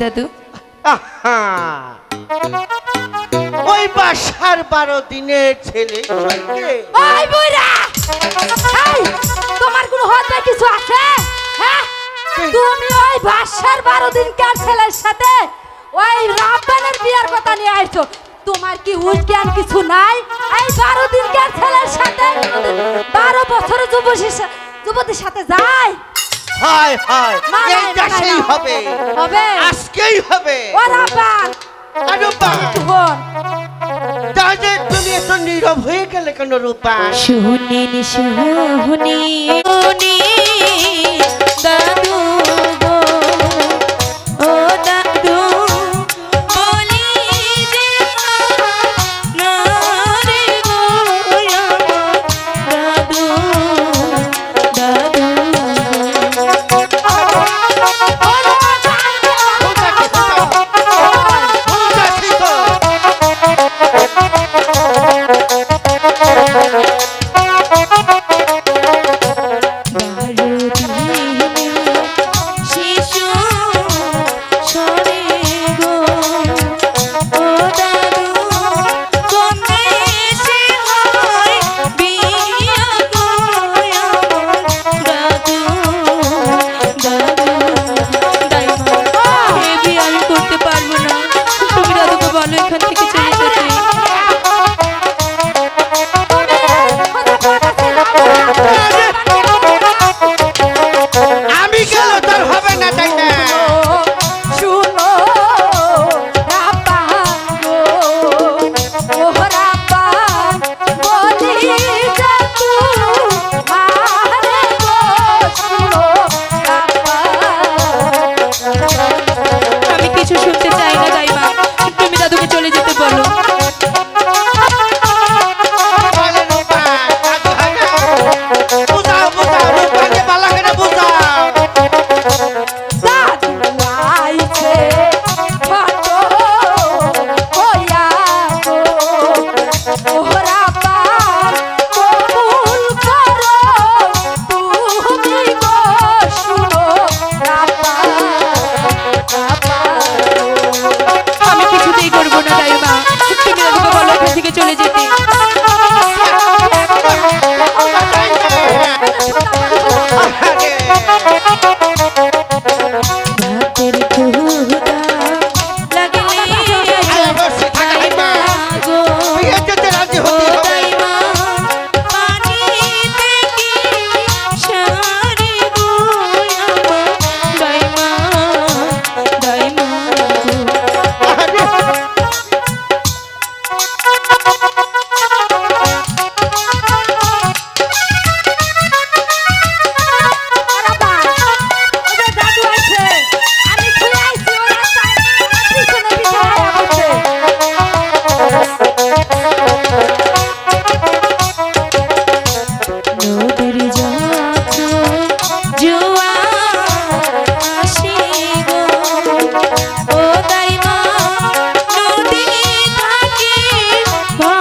দাদু ওই বাসার 12 দিনের ছেলে ওই বুইরা এই তোমার কোনো হতে কিছু আছে হ্যাঁ তুমি ওই বাসার 12 দিনকার ছেলের সাথে ওই রাব্বানের বিয়ার কথা নিয়ে আইছো তোমার কি উজ্ঞান কিছু নাই এই 12 দিনকার ছেলের সাথে 12 বছরের যুবতীর সাথে যায় হায় হায় এইটা সেই হবে হবে আজকেই হবে ও রাব্বান রূপা তাহলে তুমি এত নীরব হয়ে গেলে কেন রূপা শুনিনি শুনি দাদু গো ও দাদু বলি যে না রে গো দাদু দাদু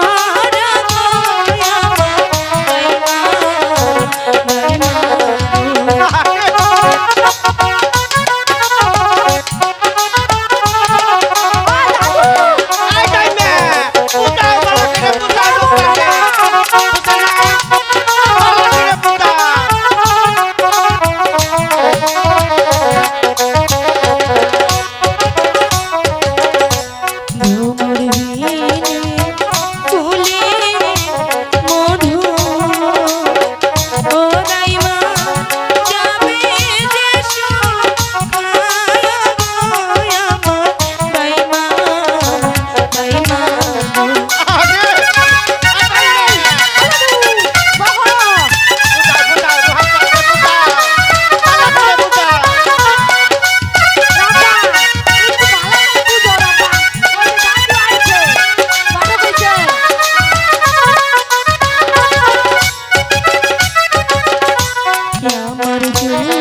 ভরা আমার জন্য